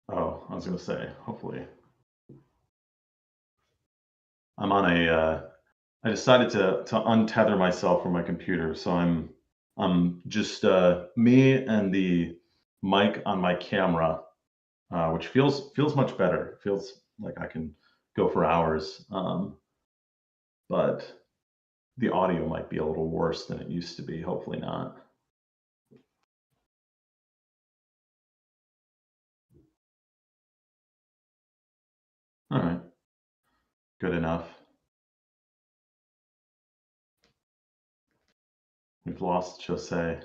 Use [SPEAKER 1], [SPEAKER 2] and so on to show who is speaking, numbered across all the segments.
[SPEAKER 1] Oh, I was gonna say, hopefully. I'm on a I decided to untether myself from my computer, so I'm just me and the mic on my camera, which feels much better. Feels like I can go for hours, but the audio might be a little worse than it used to be. Hopefully not. All right, good enough. We've lost Jose.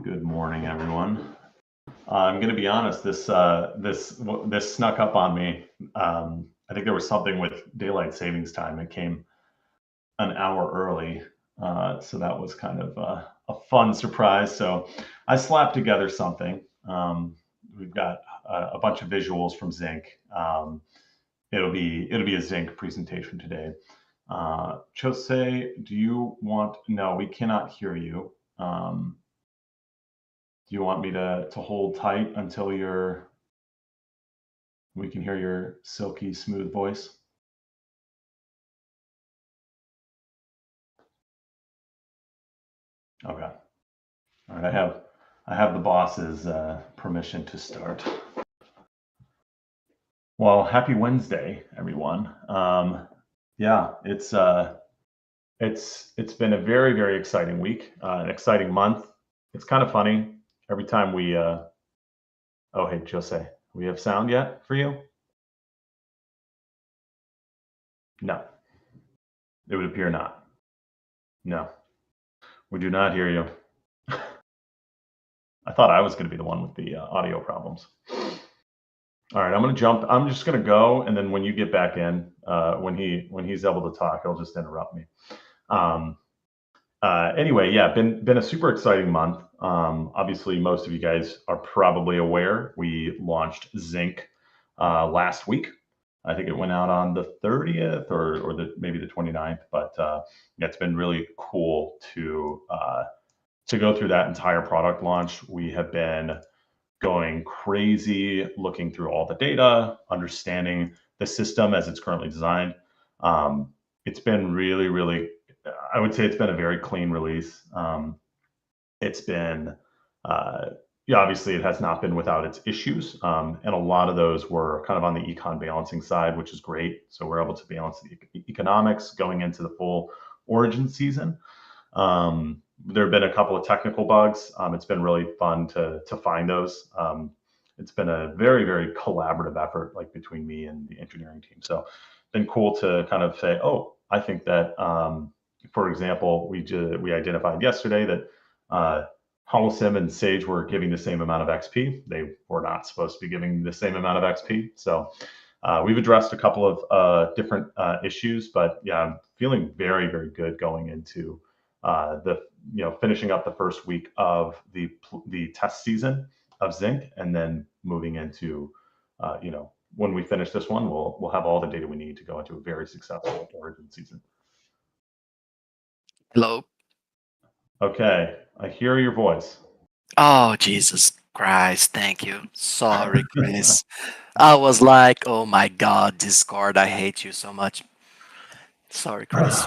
[SPEAKER 1] Good morning, everyone. I'm going to be honest. This snuck up on me. I think there was something with daylight savings time. It came an hour early, so that was kind of a fun surprise. So I slapped together something. We've got a bunch of visuals from Z.ink. It'll be a Z.ink presentation today. Chose, do you want? No, we cannot hear you. Do you want me to hold tight until we can hear your silky smooth voice? Okay. All right. I have the boss's permission to start. Well, happy Wednesday, everyone. Yeah, it's been a very exciting week, an exciting month. It's kind of funny every time we. Oh, hey, Jose, we have sound yet for you? No, it would appear not. No, we do not hear you. I thought I was going to be the one with the audio problems. All right, I'm going to jump. I'm just going to go, and then when you get back in, when he's able to talk, he'll just interrupt me. Um, anyway, yeah, been a super exciting month. Obviously, most of you guys are probably aware we launched Z.ink last week. I think it went out on the 30th or maybe the 29th, but yeah, it's been really cool to go through that entire product launch. We have been going crazy, looking through all the data, understanding the system as it's currently designed. It's been really, I would say it's been a very clean release. It's been, yeah, obviously it has not been without its issues. And a lot of those were kind of on the econ balancing side, which is great. So we're able to balance the economics going into the full origin season. There have been a couple of technical bugs. It's been really fun to find those. It's been a very collaborative effort, like between me and the engineering team. So, been cool to kind of say, oh, I think that, for example, we identified yesterday that Holosim and Sage were giving the same amount of XP. They were not supposed to be giving the same amount of XP. So we've addressed a couple of different issues, but yeah, I'm feeling very good going into finishing up the first week of the test season of Z.ink, and then moving into when we finish this one, we'll have all the data we need to go into a very successful origin season.
[SPEAKER 2] Hello.
[SPEAKER 1] Okay, I hear your voice.
[SPEAKER 2] Oh, Jesus Christ. Thank you. Sorry, Chris. I was like, oh my God, Discord, I hate you so much. Sorry, Chris.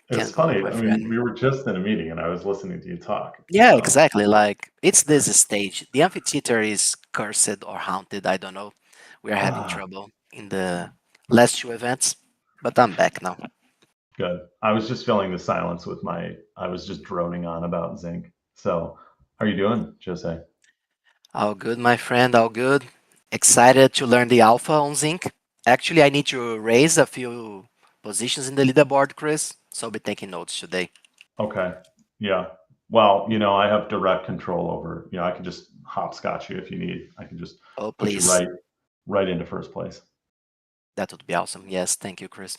[SPEAKER 1] It's
[SPEAKER 2] Can't go,
[SPEAKER 1] funny.
[SPEAKER 2] my
[SPEAKER 1] I mean,
[SPEAKER 2] friend.
[SPEAKER 1] we were just in a meeting and I was listening to you talk.
[SPEAKER 2] Yeah,
[SPEAKER 1] So,
[SPEAKER 2] exactly. Like, it's this stage. The amphitheater is cursed or haunted. I don't know. We are having trouble in the last two events, but I'm back now.
[SPEAKER 1] good. I was just filling the silence with I was just droning on about Z.ink. So, how are you doing, Jose?
[SPEAKER 2] All good, my friend. All good. Excited to learn the alpha on Z.ink. Actually, I need to raise a few positions in the leaderboard, Chris. So I'll be taking notes today.
[SPEAKER 1] Okay. Yeah. Well, I have direct control over, I can just hopscotch you if you need. I can just
[SPEAKER 2] Oh,
[SPEAKER 1] put you
[SPEAKER 2] please.
[SPEAKER 1] right into first place.
[SPEAKER 2] That would be awesome. Yes, thank you, Chris.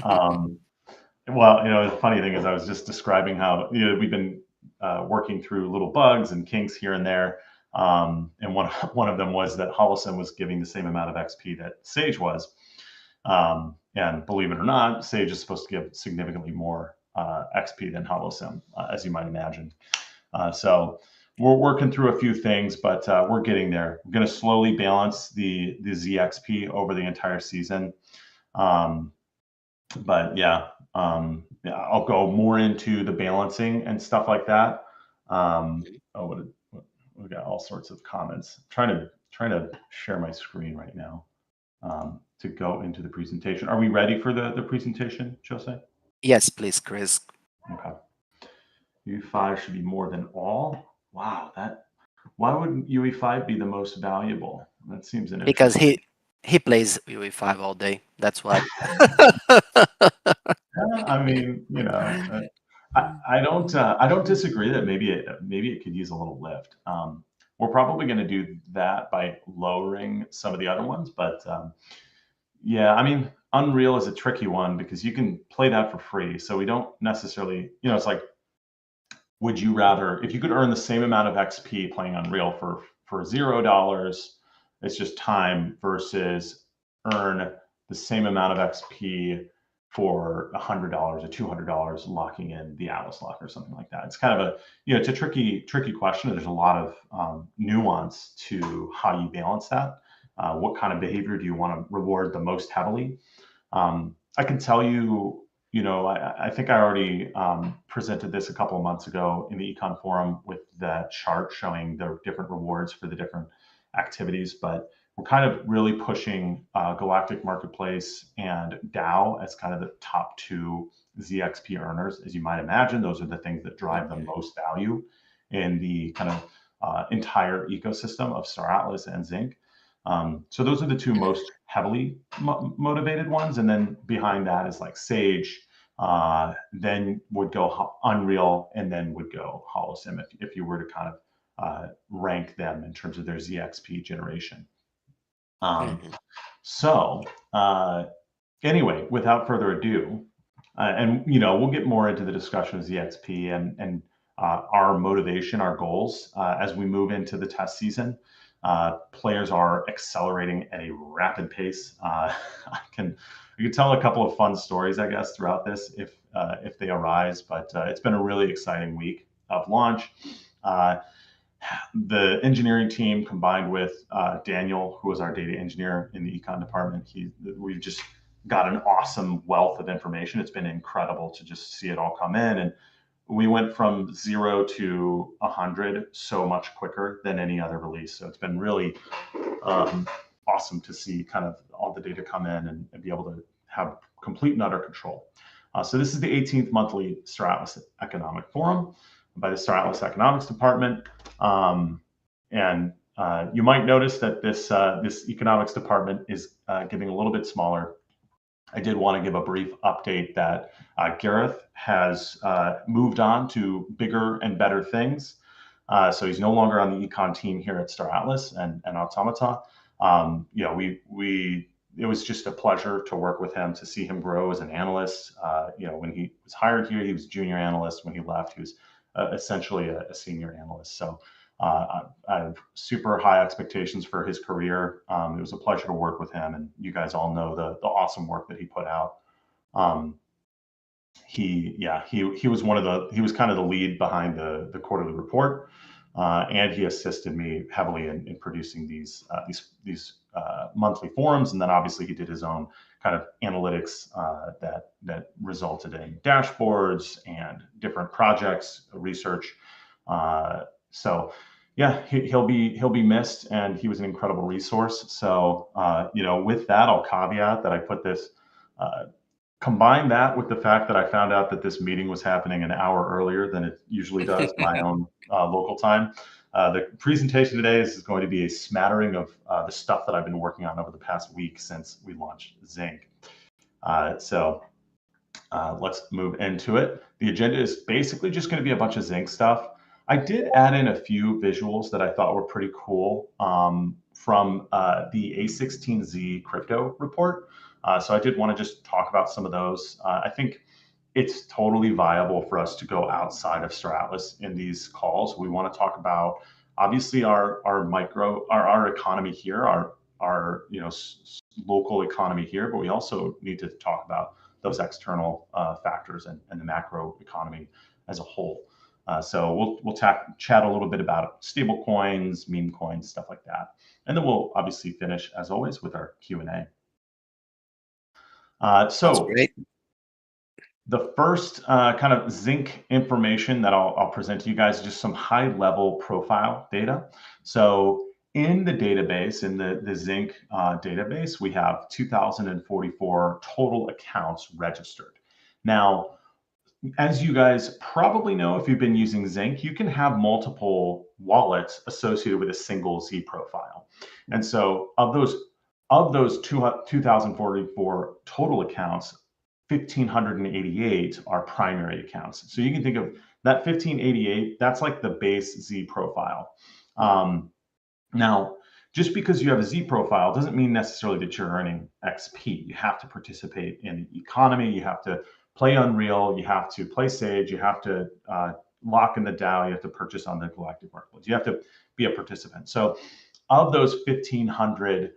[SPEAKER 1] um, well, the funny thing is I was just describing how, we've been working through little bugs and kinks here and there. And one of them was that Holosim was giving the same amount of XP that Sage was. And believe it or not, Sage is supposed to give significantly more XP than Holosim, as you might imagine. So we're working through a few things, but we're getting there. We're going to slowly balance the ZXP over the entire season. But yeah, I'll go more into the balancing and stuff like that. We got all sorts of comments. Trying to share my screen right now to go into the presentation. Are we ready for the presentation, Jose?
[SPEAKER 2] Yes, please, Chris.
[SPEAKER 1] Okay. UE5 should be more than all. Wow, why would UE5 be the most valuable? That seems an
[SPEAKER 2] Because
[SPEAKER 1] interesting.
[SPEAKER 2] he plays UE5 all day. That's why.
[SPEAKER 1] I mean, I don't disagree that maybe it could use a little lift. We're probably going to do that by lowering some of the other ones, but yeah, I mean, Unreal is a tricky one because you can play that for free. So we don't necessarily, it's like, would you rather, if you could earn the same amount of XP playing Unreal for $0, it's just time, versus earn the same amount of XP for $100 or $200 locking in the Atlas lock or something like that. It's kind of it's a tricky question. There's a lot of nuance to how you balance that. What kind of behavior do you want to reward the most heavily? I can tell you, I think I already presented this a couple of months ago in the Econ forum with the chart showing the different rewards for the different activities, but we're kind of really pushing Galactic Marketplace and DAO as kind of the top two ZXP earners. As you might imagine, those are the things that drive the most value in the kind of entire ecosystem of StarAtlas and Z.ink. So those are the two most heavily motivated ones. And then behind that is like Sage, then would go Unreal, and then would go Holosim if you were to kind of rank them in terms of their ZXP generation. So anyway, without further ado, and we'll get more into the discussion of ZXP and our motivation, our goals as we move into the test season. Players are accelerating at a rapid pace. I can tell a couple of fun stories, I guess, throughout this if they arise. But it's been a really exciting week of launch. The engineering team, combined with Daniel, who is our data engineer in the econ department, we've just got an awesome wealth of information. It's been incredible to just see it all come in, and we went from 0 to 100 so much quicker than any other release. So it's been really awesome to see kind of all the data come in and be able to have complete and utter control. So this is the 18th monthly StarAtlas Economic Forum by the StarAtlas Economics Department. And you might notice that this economics department is getting a little bit smaller. I did want to give a brief update that Gareth has moved on to bigger and better things. So he's no longer on the econ team here at StarAtlas and Automata. It was just a pleasure to work with him, to see him grow as an analyst. When he was hired here, he was a junior analyst. When he left, he was essentially a senior analyst. So I have super high expectations for his career. It was a pleasure to work with him, and you guys all know the awesome work that he put out. He was he was kind of the lead behind the quarterly report, and he assisted me heavily in producing these monthly forums. And then obviously he did his own kind of analytics that resulted in dashboards and different projects, research. So yeah, he'll be missed, and he was an incredible resource. So with that, I'll caveat that I put this. Combine that with the fact that I found out that this meeting was happening an hour earlier than it usually does, my own local time. The presentation today is going to be a smattering of the stuff that I've been working on over the past week since we launched Z.ink. So let's move into it. The agenda is basically just going to be a bunch of Z.ink stuff. I did add in a few visuals that I thought were pretty cool from the A16Z crypto report. So I did want to just talk about some of those. I think it's totally viable for us to go outside of StarAtlas in these calls. We want to talk about obviously our economy here, our local economy here, but we also need to talk about those external factors and the macro economy as a whole. So we'll chat a little bit about stable coins, meme coins, stuff like that, and then we'll obviously finish as always with our Q&A.
[SPEAKER 2] That's great.
[SPEAKER 1] The first kind of Z.ink information that I'll present to you guys is just some high-level profile data. So in the database, in the Z.ink database, we have 2,044 total accounts registered. Now, as you guys probably know, if you've been using Z.ink, you can have multiple wallets associated with a single Z profile. And so of those 2,044 total accounts, 1,588 are primary accounts. So you can think of that 1,588, that's like the base Z profile. Now, just because you have a Z profile doesn't mean necessarily that you're earning XP. You have to participate in the economy. You have to play Unreal. You have to play Sage. You have to lock in the DAO. You have to purchase on the collective workloads. You have to be a participant. So of those 1,500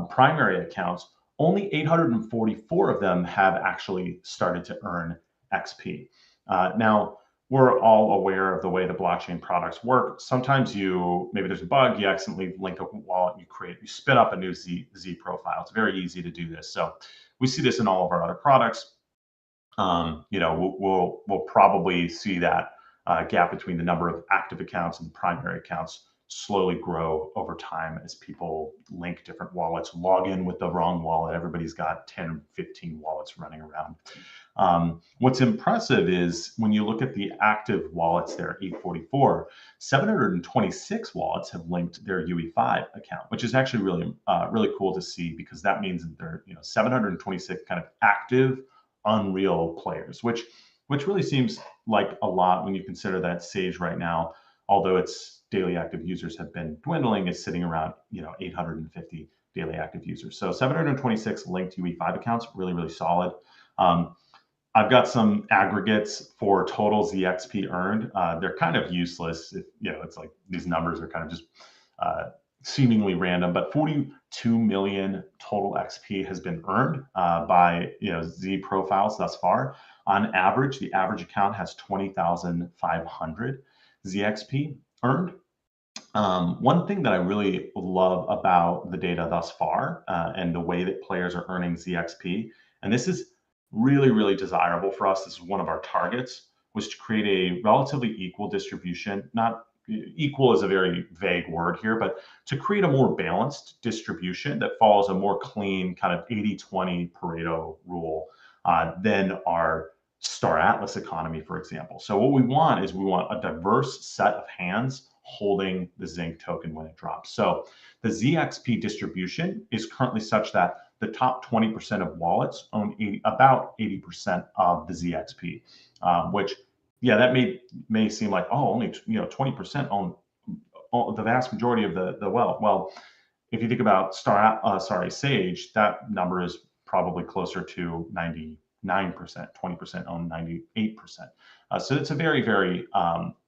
[SPEAKER 1] primary accounts, only 844 of them have actually started to earn XP. Now, we're all aware of the way the blockchain products work. Sometimes maybe there's a bug, you accidentally link a wallet, you spin up a new Z profile. It's very easy to do this. So we see this in all of our other products. We'll probably see that gap between the number of active accounts and primary accounts slowly grow over time as people link different wallets, log in with the wrong wallet. Everybody's got 10, 15 wallets running around. What's impressive is when you look at the active wallets there, 844, 726 wallets have linked their UE5 account, which is actually really cool to see, because that means that there are 726 kind of active Unreal players, which really seems like a lot when you consider that Sage right now, although its daily active users have been dwindling, is sitting around 850 daily active users. So 726 linked UE5 accounts, really solid. I've got some aggregates for total ZXP earned. They're kind of useless. It's like these numbers are kind of just seemingly random, but 42 million total XP has been earned by Z profiles thus far. On average, the average account has 20,500 ZXP earned. One thing that I really love about the data thus far and the way that players are earning ZXP, and this is really desirable for us, this is one of our targets, was to create a relatively equal distribution. Not equal is a very vague word here, but to create a more balanced distribution that follows a more clean kind of 80-20 Pareto rule than our StarAtlas economy, for example. So what we want is a diverse set of hands holding the Z.ink token when it drops. So the ZXP distribution is currently such that the top 20% of wallets own about 80% of the ZXP, which, that may seem like, only 20% own the vast majority of the wealth. Well, if you think about Sage, that number is probably closer to 99%. 20% own 98%. So it's a very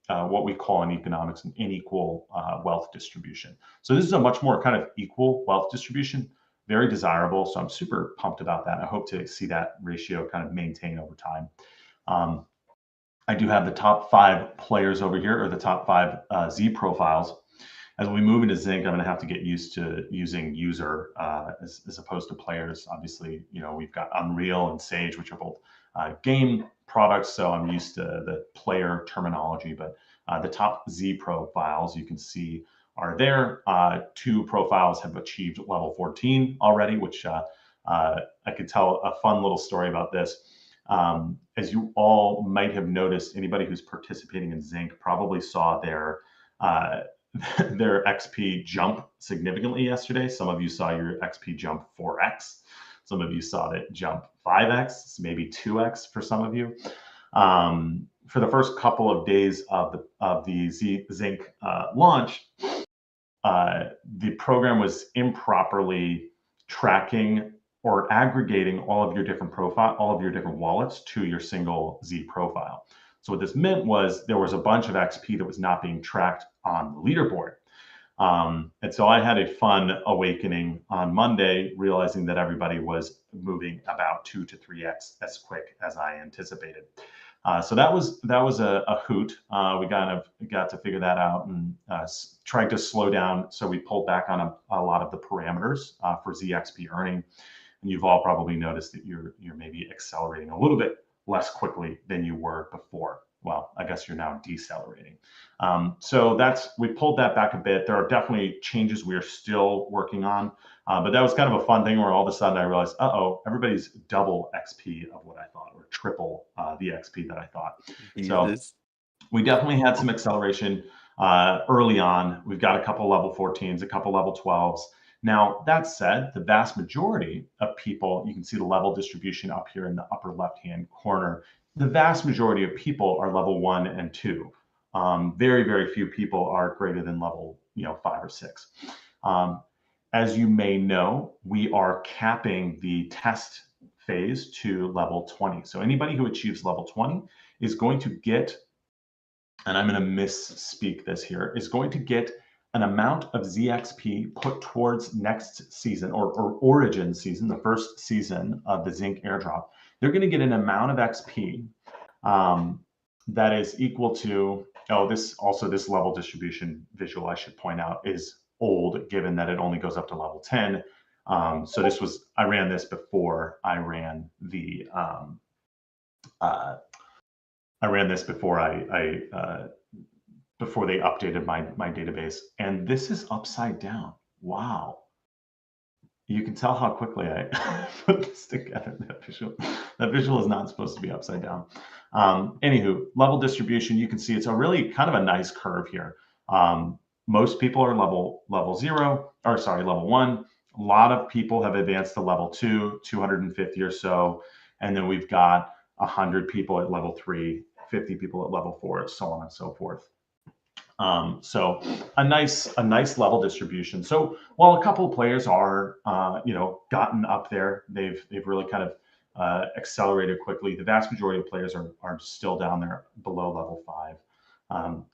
[SPEAKER 1] what we call in economics an unequal wealth distribution. So this is a much more kind of equal wealth distribution, very desirable. So I'm super pumped about that. I hope to see that ratio kind of maintain over time. I do have the top 5 players over here, or the top 5 Z profiles. As we move into Z.ink, I'm going to have to get used to using user as opposed to players. Obviously, we've got Unreal and Sage, which are both game products, so I'm used to the player terminology. But the top Z profiles you can see are there. 2 profiles have achieved level 14 already, which I could tell a fun little story about this. As you all might have noticed, anybody who's participating in Z.ink probably saw their XP jump significantly yesterday. Some of you saw your XP jump 4x. Some of you saw it jump 5x, maybe 2x for some of you. For the first couple of days of the Z.ink launch, the program was improperly tracking or aggregating all of your different wallets to your single Z profile. So what this meant was there was a bunch of XP that was not being tracked on the leaderboard. And so I had a fun awakening on Monday, realizing that everybody was moving about 2 to 3x as quick as I anticipated. So that was a hoot. We kind of got to figure that out and tried to slow down. So we pulled back on a lot of the parameters for ZXP earning. And you've all probably noticed that you're maybe accelerating a little bit less quickly than you were before. Well, I guess you're now decelerating. So we pulled that back a bit. There are definitely changes we are still working on, but that was kind of a fun thing where all of a sudden I realized, everybody's double XP of what I thought, or triple the XP that I thought. So we definitely had some acceleration early on. We've got a couple level 14s, a couple level 12s. Now, that said, the vast majority of people, you can see the level distribution up here in the upper left-hand corner, the vast majority of people are level 1 and 2. Very, very few people are greater than level 5 or 6. As you may know, we are capping the test phase to level 20. So anybody who achieves level 20 is going to get, and I'm going to misspeak this here, is going to get an amount of ZXP put towards next season or origin season, the first season of the Z.ink airdrop. They're going to get an amount of XP that is equal to, this level distribution visual, I should point out, is old, given that it only goes up to level 10. So I ran this before I ran the, before they updated my database, and this is upside down. Wow. You can tell how quickly I put this together. That visual is not supposed to be upside down. Anywho, level distribution, you can see it's a really kind of a nice curve here. Most people are level 1. A lot of people have advanced to level 2, 250 or so. And then we've got 100 people at level 3, 50 people at level 4, so on and so forth. So a nice level distribution. So while a couple of players are, gotten up there, they've really kind of accelerated quickly. The vast majority of players are still down there below level 5,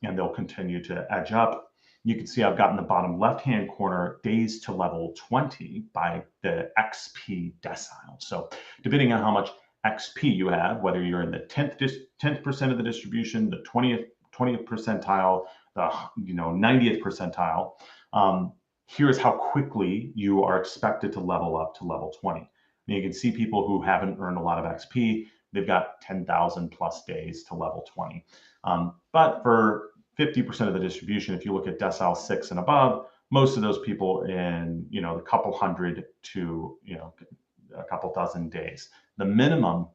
[SPEAKER 1] and they'll continue to edge up. You can see I've got in the bottom left-hand corner days to level 20 by the XP decile. So depending on how much XP you have, whether you're in the 10th% of the distribution, the 20th percentile, the 90th percentile, here's how quickly you are expected to level up to level 20. And you can see people who haven't earned a lot of XP, they've got 10,000 plus days to level 20. But for 50% of the distribution, if you look at decile 6 and above, most of those people in a couple hundred to a couple dozen days. The minimum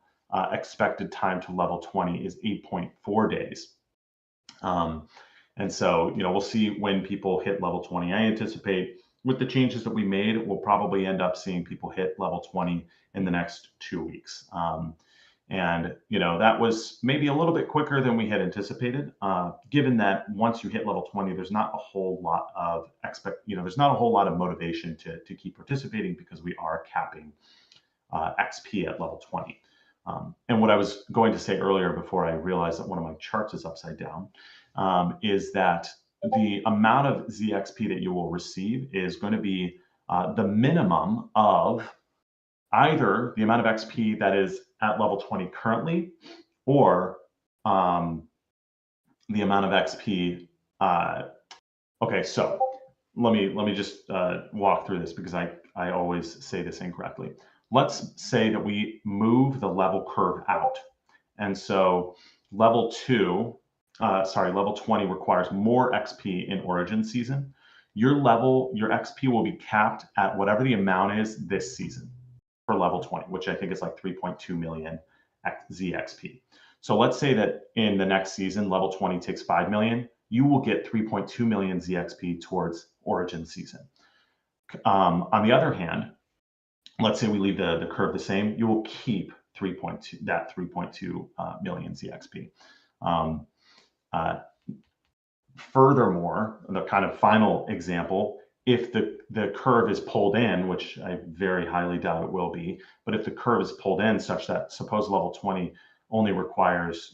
[SPEAKER 1] expected time to level 20 is 8.4 days. And so, we'll see when people hit level 20. I anticipate with the changes that we made, we'll probably end up seeing people hit level 20 in the next 2 weeks. And that was maybe a little bit quicker than we had anticipated, given that once you hit level 20, there's not a whole lot of there's not a whole lot of motivation to keep participating, because we are capping XP at level 20. And what I was going to say earlier before I realized that one of my charts is upside down, is that the amount of ZXP that you will receive is going to be the minimum of either the amount of XP that is at level 20 currently, or the amount of XP. Okay, so let me just walk through this, because I always say this incorrectly. Let's say that we move the level curve out. And so level 20 requires more XP in origin season. Your XP will be capped at whatever the amount is this season for level 20, which I think is like 3.2 million ZXP. So let's say that in the next season, level 20 takes 5 million. You will get 3.2 million ZXP towards origin season. On the other hand, let's say we leave the curve the same, you will keep 3.2 million ZXP. Furthermore, the kind of final example, if the curve is pulled in, which I very highly doubt it will be, but if the curve is pulled in such that suppose level 20 only requires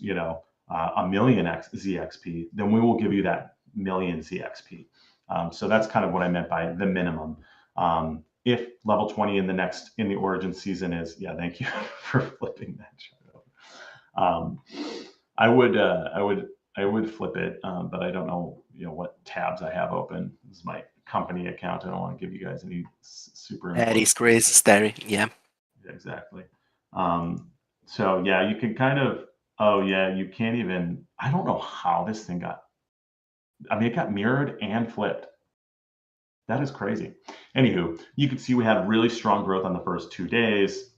[SPEAKER 1] a million ZXP, then we will give you that million ZXP. So that's kind of what I meant by the minimum. If level 20 in the origin season is, yeah, thank you for flipping that chart. I would flip it, but I don't know, what tabs I have open. This is my company account. I don't want to give you guys any super
[SPEAKER 2] That
[SPEAKER 1] info.
[SPEAKER 2] is crazy, Starry. Yeah.
[SPEAKER 1] Exactly. So yeah, you can kind of, oh yeah, you can't even, I don't know how this thing got, I mean, it got mirrored and flipped. That is crazy. Anywho, you can see we had really strong growth on the first 2 days.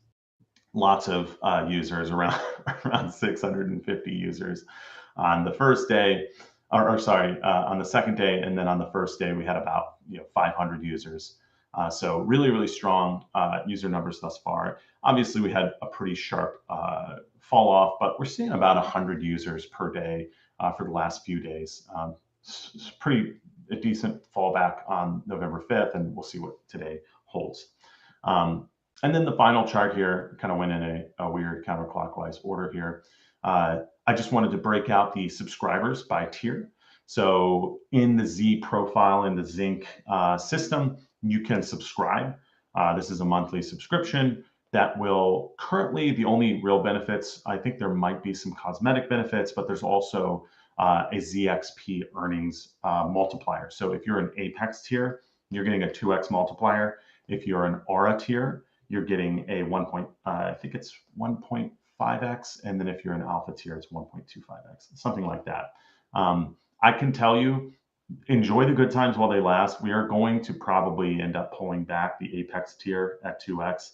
[SPEAKER 1] Lots of users, around 650 users on the first day, or sorry, on the second day, and then on the first day we had about 500 users. So really, really strong user numbers thus far. Obviously, we had a pretty sharp fall off, but we're seeing about 100 users per day for the last few days. It's pretty a decent fallback on November 5th, and we'll see what today holds. And then the final chart here kind of went in a weird counterclockwise order here. I just wanted to break out the subscribers by tier. So in the Z profile in the Z.ink system, you can subscribe. This is a monthly subscription that will currently, the only real benefits, I think there might be some cosmetic benefits, but there's also a ZXP earnings multiplier. So if you're an Apex tier, you're getting a 2x multiplier. If you're an Aura tier, you're getting a I think it's 1.5x, and then if you're an alpha tier, it's 1.25x, something like that. I can tell you, enjoy the good times while they last. We are going to probably end up pulling back the Apex tier at 2x.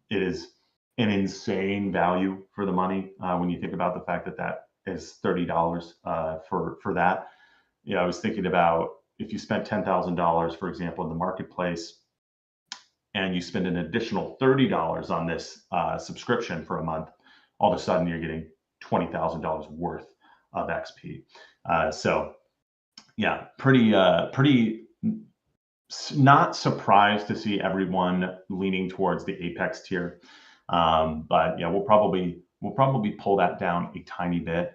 [SPEAKER 1] It is an insane value for the money when you think about the fact that that is $30 for that. I was thinking about if you spent $10,000, for example, in the marketplace, and you spend an additional $30 on this subscription for a month, all of a sudden you're getting $20,000 worth of XP. So yeah, pretty not surprised to see everyone leaning towards the Apex tier. But yeah, we'll probably pull that down a tiny bit.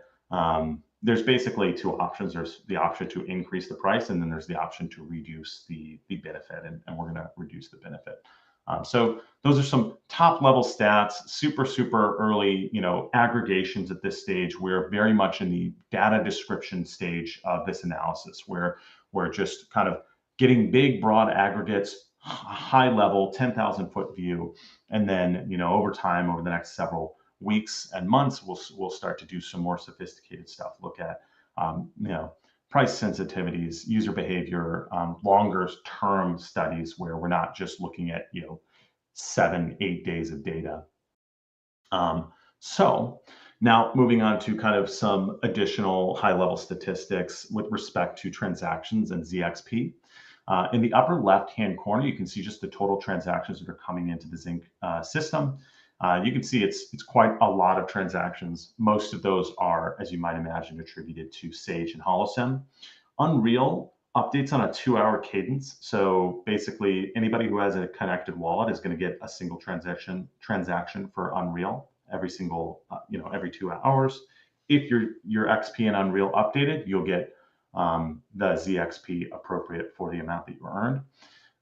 [SPEAKER 1] There's basically two options. There's the option to increase the price, and then there's the option to reduce the benefit, and we're going to reduce the benefit. So those are some top level stats, super early, aggregations at this stage. We're very much in the data description stage of this analysis, where we're just kind of getting big, broad aggregates, high level, 10,000 foot view, and then over time, over the next several weeks and months, we'll start to do some more sophisticated stuff. Look at price sensitivities, user behavior, longer term studies where we're not just looking at 7-8 days of data. So now moving on to kind of some additional high level statistics with respect to transactions and ZXP. In the upper left hand corner, you can see just the total transactions that are coming into the Z.ink system. You can see it's quite a lot of transactions. Most of those are, as you might imagine, attributed to Sage and HoloSim. Unreal updates on a 2-hour cadence. So basically, anybody who has a connected wallet is going to get a single transaction for Unreal every single, every 2 hours. If your XP and Unreal updated, you'll get the ZXP appropriate for the amount that you earned.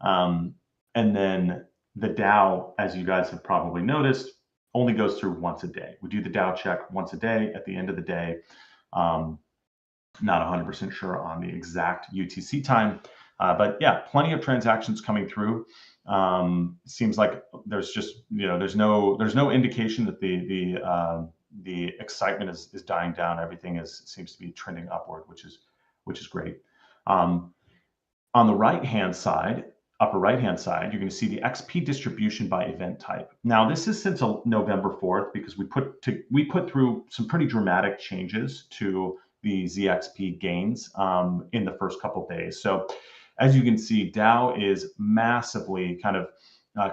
[SPEAKER 1] And then the DAO, as you guys have probably noticed, only goes through once a day. We do the DAO check once a day at the end of the day. Not 100% sure on the exact UTC time, but yeah, plenty of transactions coming through. Seems like there's just there's no indication that the excitement is dying down. Everything seems to be trending upward, which is great. On the right-hand side, upper right-hand side, you're going to see the XP distribution by event type. Now, this is since November 4th because we put through some pretty dramatic changes to the ZXP gains in the first couple of days. So, as you can see, DAO is massively kind of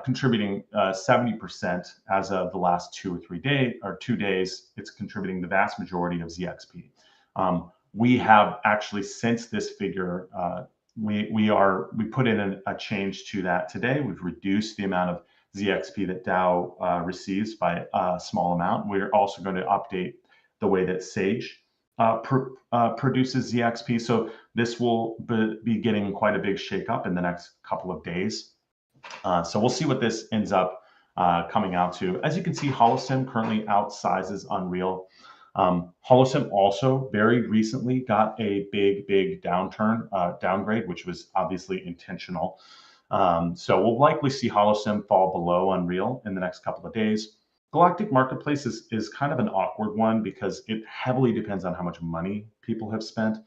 [SPEAKER 1] contributing 70% as of the last 2 or 3 days, or 2 days. It's contributing the vast majority of ZXP. We have actually, since this figure, we put in a change to that today. We've reduced the amount of ZXP that DAO receives by a small amount. We're also going to update the way that Sage produces ZXP. So this will be getting quite a big shakeup in the next couple of days. So we'll see what this ends up coming out to. As you can see, HoloSim currently outsizes Unreal. HoloSim also very recently got a big downgrade, which was obviously intentional. So we'll likely see HoloSim fall below Unreal in the next couple of days. Galactic Marketplace is kind of an awkward one because it heavily depends on how much money people have spent.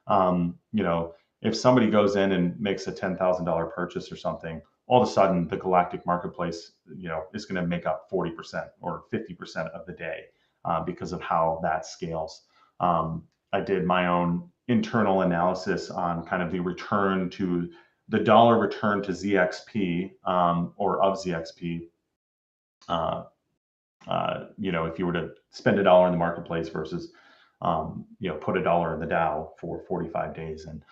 [SPEAKER 1] You know, if somebody goes in and makes a $10,000 purchase or something, all of a sudden the Galactic Marketplace, you know, is going to make up 40% or 50% of the day because of how that scales. I did my own internal analysis on kind of the dollar return to ZXP or of ZXP. You know, if you were to spend $1 in the marketplace versus, you know, put $1 in the DAO for 45 days. And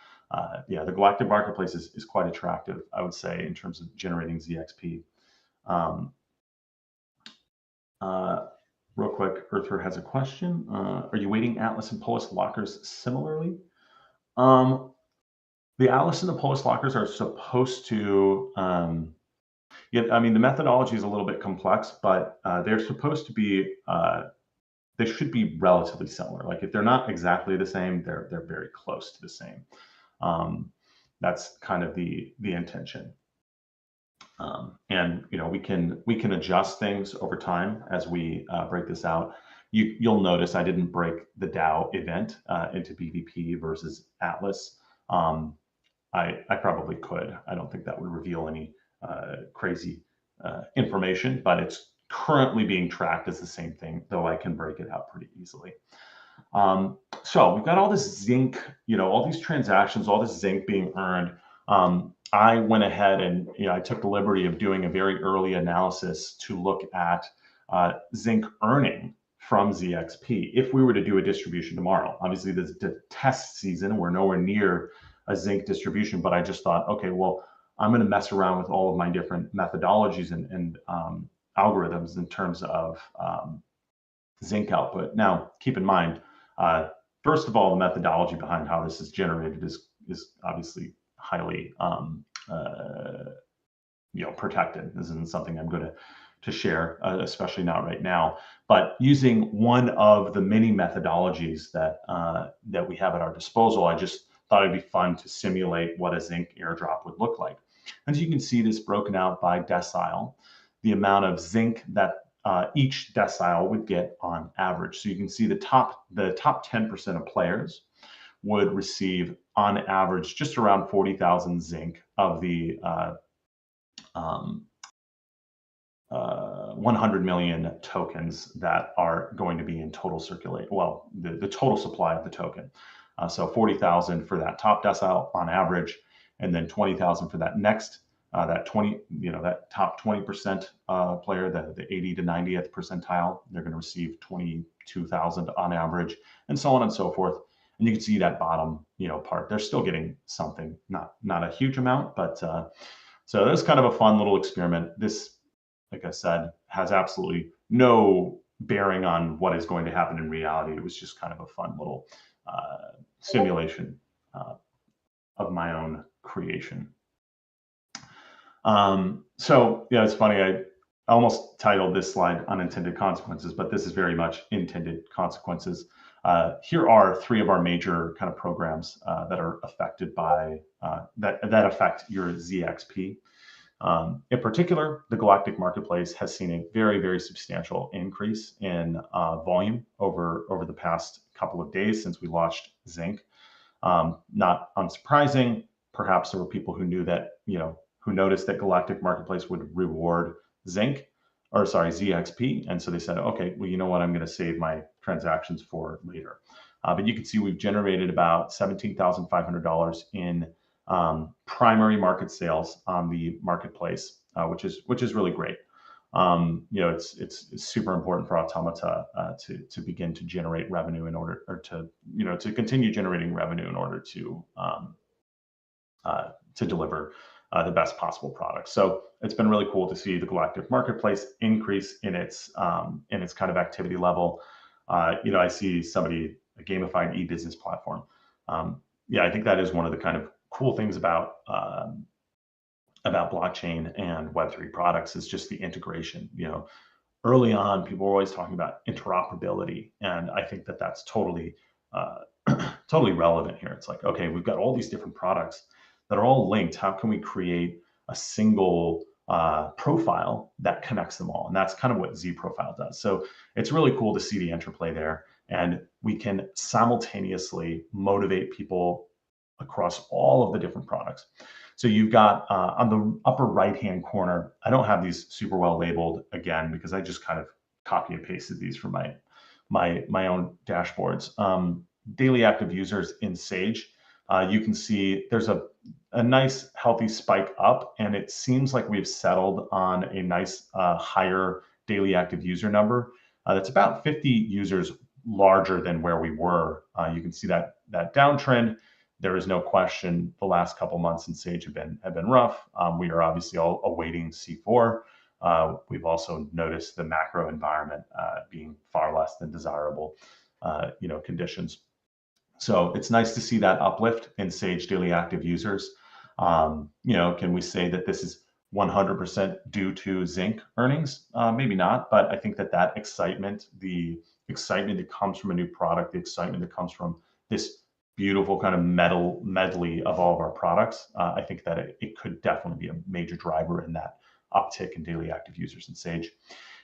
[SPEAKER 1] yeah, the Galactic Marketplace is quite attractive, I would say, in terms of generating ZXP. Real quick, Earther has a question. Are you weighting Atlas and Polis lockers similarly? The Atlas and the Polis lockers are supposed to, yeah, I mean, the methodology is a little bit complex, but they're supposed to be, they should be relatively similar. Like if they're not exactly the same, they're very close to the same. That's kind of the intention. And you know, we can adjust things over time as we break this out. You'll notice I didn't break the DAO event into BVP versus Atlas. I probably could. I don't think that would reveal any crazy information, but it's currently being tracked as the same thing, though I can break it out pretty easily. So we've got all this Z.ink, you know, all these transactions, all this Z.ink being earned. I went ahead and, you know, I took the liberty of doing a very early analysis to look at Z.ink earning from ZXP if we were to do a distribution tomorrow. Obviously, this is the test season. We're nowhere near a Z.ink distribution, but I just thought, okay, well, I'm going to mess around with all of my different methodologies and algorithms in terms of Z.ink output. Now, keep in mind, first of all, the methodology behind how this is generated is obviously highly you know, protected. This isn't something I'm going to share, especially not right now. But using one of the many methodologies that that we have at our disposal, I just thought it'd be fun to simulate what a Z.ink airdrop would look like. As you can see, this broken out by decile, the amount of Z.ink that each decile would get on average. So you can see the top 10% of players would receive on average just around 40,000 Z.ink of the 100 million tokens that are going to be in total circulate. Well, the total supply of the token. So 40,000 for that top decile on average, and then 20,000 for that next, that top 20% player, the 80 to 90th percentile. They're going to receive 22,000 on average, and so on and so forth. And you can see that bottom, you know, part. They're still getting something, not a huge amount, but so that's kind of a fun little experiment. This, like I said, has absolutely no bearing on what is going to happen in reality. It was just kind of a fun little simulation of my own creation. So yeah, it's funny. I almost titled this slide "Unintended Consequences," but this is very much intended consequences. Here are 3 of our major kind of programs that are affected by that affect your ZXP. In particular, the Galactic Marketplace has seen a very substantial increase in volume over the past couple of days since we launched Z.ink. Not unsurprising, perhaps there were people who knew that, you know, who noticed that Galactic Marketplace would reward Z.ink, or sorry, ZXP, and so they said, okay, well, you know what, I'm going to save my transactions for later. But you can see we've generated about $17,500 in primary market sales on the marketplace, which is really great. You know, it's super important for Automata to begin to generate revenue in order, or to, you know, to continue generating revenue in order to deliver the best possible product. So it's been really cool to see the Galactic Marketplace increase in its kind of activity level. I see somebody, a gamified e-business platform. Yeah, I think that is one of the kind of cool things about blockchain and Web3 products is just the integration. Early on, people were always talking about interoperability, and I think that that's totally uh, totally relevant here. It's like, okay, we've got all these different products that are all linked. How can we create a single profile that connects them all? And that's kind of what Z Profile does. So it's really cool to see the interplay there, and we can simultaneously motivate people across all of the different products. So you've got on the upper right-hand corner, I don't have these super well labeled again because I just kind of copy and pasted these from my own dashboards. Daily active users in Sage, you can see there's a nice healthy spike up, and it seems like we've settled on a nice higher daily active user number. That's about 50 users larger than where we were. You can see that downtrend. There is no question the last couple months in Sage have been rough. We are obviously all awaiting C4. We've also noticed the macro environment being far less than desirable, conditions. So it's nice to see that uplift in Sage daily active users. Can we say that this is 100% due to Z.ink earnings? Maybe not, but I think that excitement, the excitement that comes from a new product, the excitement that comes from this beautiful kind of medley of all of our products, I think that it could definitely be a major driver in that uptick in daily active users in Sage.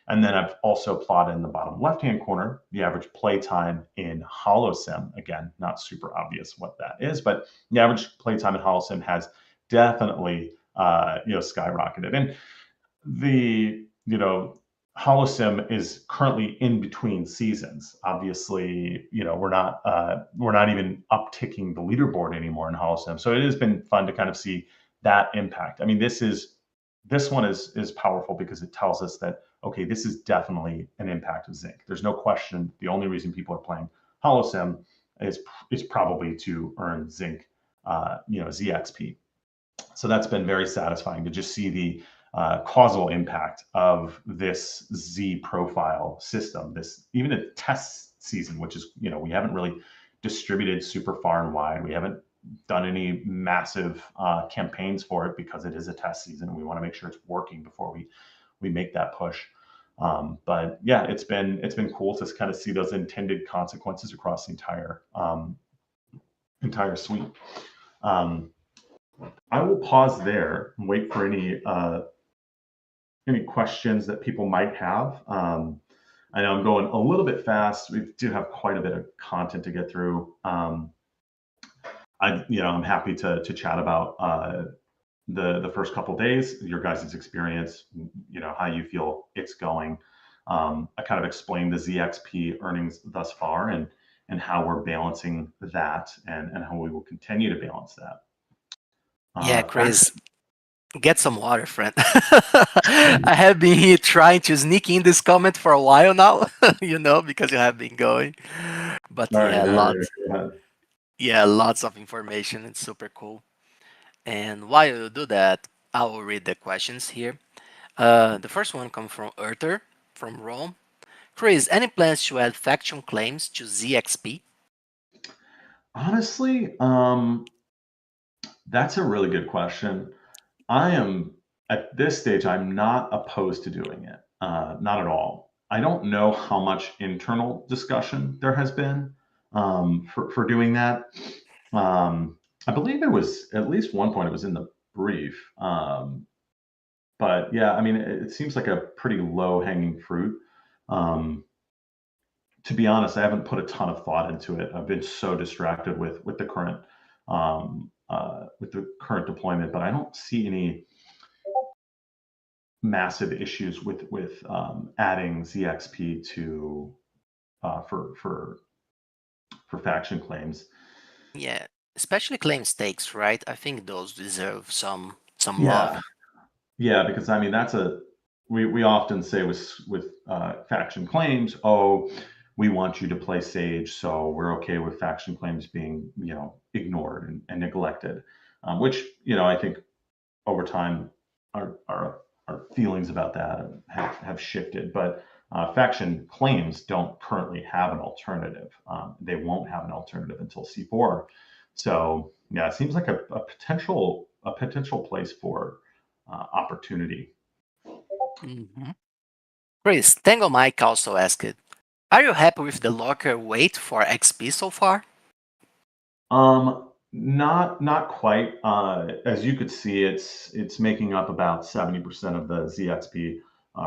[SPEAKER 1] And then I've also plotted in the bottom left-hand corner the average playtime in HoloSim. Again, not super obvious what that is, but the average playtime in HoloSim has definitely skyrocketed. And the HoloSim is currently in between seasons. Obviously, we're not even upticking the leaderboard anymore in HoloSim. So it has been fun to kind of see that impact. I mean, this one is powerful because it tells us that, okay, this is definitely an impact of Z.ink. There's no question. The only reason people are playing HoloSim is probably to earn Z.ink, ZXP. So that's been very satisfying to just see the causal impact of this Z profile system. This even a test season, which is we haven't really distributed super far and wide. We haven't done any massive campaigns for it because it is a test season. We want to make sure it's working before we make that push. But yeah, it's been cool to kind of see those intended consequences across the entire suite. I will pause there and wait for any questions that people might have. I know I'm going a little bit fast. We do have quite a bit of content to get through. I'm happy to chat about the first couple days, your guys' experience, how you feel it's going. I kind of explained the ZXP earnings thus far and how we're balancing that and how we will continue to balance that.
[SPEAKER 2] Yeah, Chris, get some water, friend. I have been here trying to sneak in this comment for a while now, because you have been going. But lots of information. It's super cool. And while you do that, I will read the questions here. The first one comes from Arthur from Rome. Chris, any plans to add faction claims to ZXP?
[SPEAKER 1] Honestly, that's a really good question. I am at this stage, I'm not opposed to doing it. Not at all. I don't know how much internal discussion there has been for doing that. I believe it was at least one point it was in the brief. But yeah, I mean, it seems like a pretty low hanging fruit. To be honest, I haven't put a ton of thought into it. I've been so distracted with the current deployment, but I don't see any massive issues with adding ZXP to for faction claims.
[SPEAKER 2] Yeah, especially claim stakes, right? I think those deserve some love.
[SPEAKER 1] Yeah, because I mean we often say with faction claims, oh, we want you to play Sage, so we're okay with faction claims being ignored and neglected, which I think over time our feelings about that have shifted. But faction claims don't currently have an alternative. They won't have an alternative until C4. So yeah, it seems like a potential place for opportunity.
[SPEAKER 2] Chris, Tango Mike also asked, are you happy with the locker weight for XP so far?
[SPEAKER 1] Not quite. As you could see, it's making up about 70% of the ZXP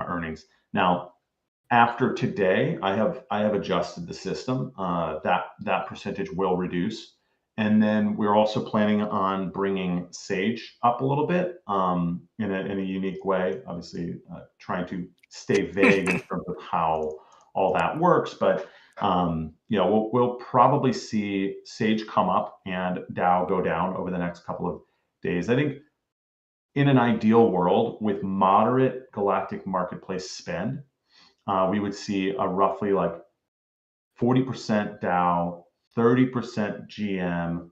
[SPEAKER 1] earnings. Now, after today, I have adjusted the system. That percentage will reduce, and then we're also planning on bringing Sage up a little bit in a unique way. Obviously, trying to stay vague in terms of how all that works, but we'll probably see Sage come up and DAO go down over the next couple of days. I think in an ideal world with moderate galactic marketplace spend, we would see a roughly like 40% DAO, 30% GM,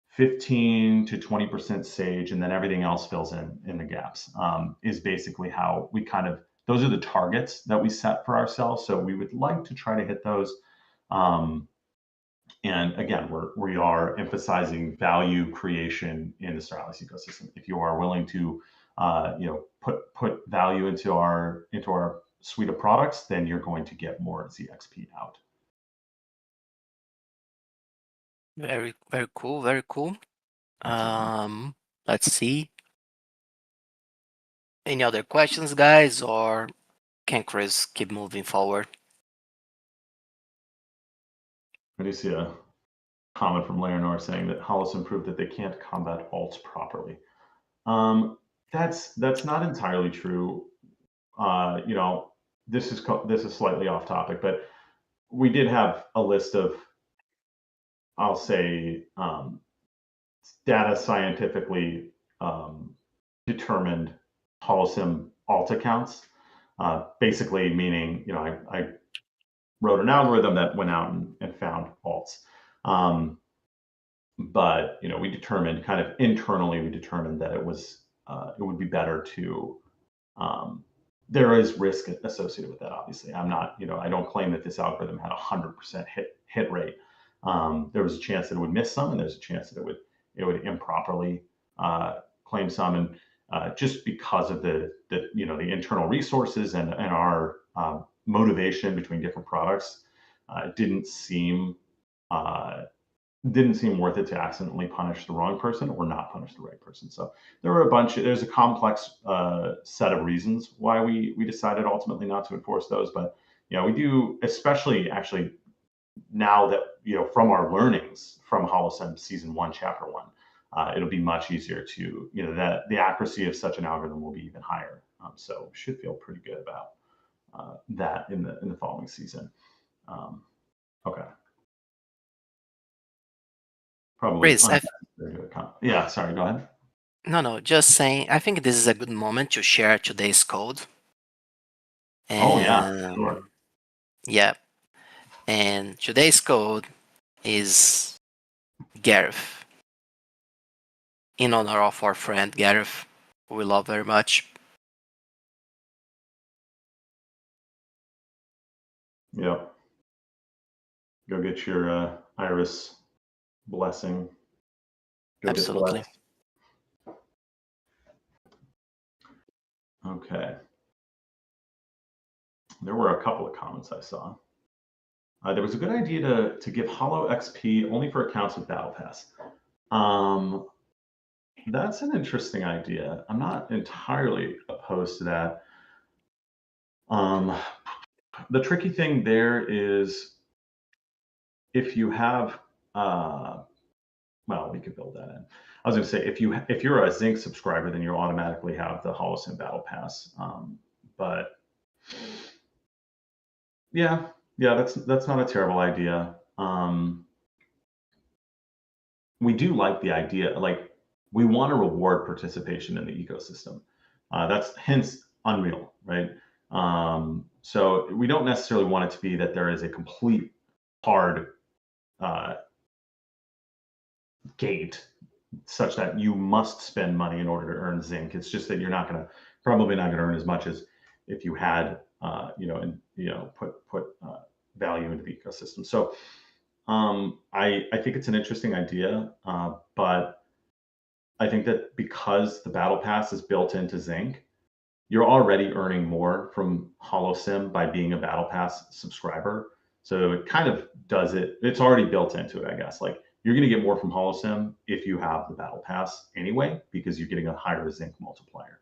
[SPEAKER 1] 15 to 20% Sage, and then everything else fills in the gaps. Is basically how we those are the targets that we set for ourselves. So we would like to try to hit those. And again, we are emphasizing value creation in the StarAtlas ecosystem. If you are willing to, put value into our suite of products, then you're going to get more ZXP out.
[SPEAKER 2] Very, very cool. Very cool. Let's see. Any other questions, guys, or can Chris keep moving forward?
[SPEAKER 1] I do see a comment from Leonor saying that Hollis proved that they can't combat alts properly. That's not entirely true. This is slightly off topic, but we did have a list of, I'll say, data scientifically determined Holocim alt accounts. Basically meaning, I wrote an algorithm that went out and found alts. But we determined kind of internally, that it would be better to. There is risk associated with that. Obviously, I'm not. I don't claim that this algorithm had 100% hit rate. There was a chance that it would miss some, and there's a chance that it would improperly claim some, and just because of the internal resources and our motivation between different products, it didn't seem worth it to accidentally punish the wrong person or not punish the right person. So there's a complex set of reasons why we decided ultimately not to enforce those. But we do, especially actually now that from our learnings from Holocim Season 1, Chapter 1, it'll be much easier to that the accuracy of such an algorithm will be even higher. So should feel pretty good about that in the following season. Okay. Probably. Yeah, sorry, go ahead.
[SPEAKER 2] No, just saying, I think this is a good moment to share today's code.
[SPEAKER 1] And, sure.
[SPEAKER 2] Yeah. And today's code is Gareth. In honor of our friend Gareth, who we love very much.
[SPEAKER 1] Yep. Go get your Iris blessing.
[SPEAKER 2] Absolutely.
[SPEAKER 1] Okay. There were a couple of comments I saw. There was a good idea to give Holo XP only for accounts with Battle Pass. That's an interesting idea. I'm not entirely opposed to that. The tricky thing there is if you have, well, we could build that in. I was going to say if you're a Z.ink subscriber, then you automatically have the Holocim Battle Pass. But yeah, that's not a terrible idea. We do like the idea, like we want to reward participation in the ecosystem. That's hence Unreal, right? So we don't necessarily want it to be that there is a complete hard gate such that you must spend money in order to earn Z.ink. It's just that you're probably not going to earn as much as if you had and put value into the ecosystem. So I think it's an interesting idea, but I think that because the battle pass is built into Z.ink, you're already earning more from HoloSim by being a battle pass subscriber. So it kind of does it. It's already built into it, I guess. Like you're going to get more from HoloSim if you have the battle pass anyway, because you're getting a higher Z.ink multiplier.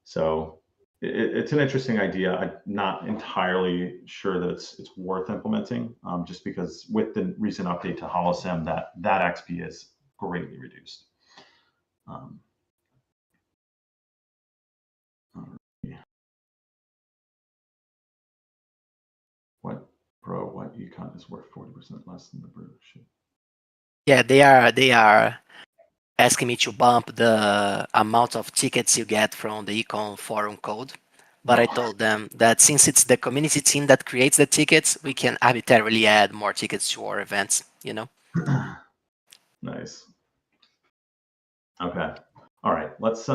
[SPEAKER 1] So it's an interesting idea. I'm not entirely sure that it's worth implementing, just because with the recent update to HoloSim, that XP is greatly reduced. What econ is worth 40% less than the brew?
[SPEAKER 2] Yeah, they are asking me to bump the amount of tickets you get from the econ forum code. But I told them that since it's the community team that creates the tickets, we can arbitrarily add more tickets to our events,
[SPEAKER 1] Nice. Okay. All right. Let's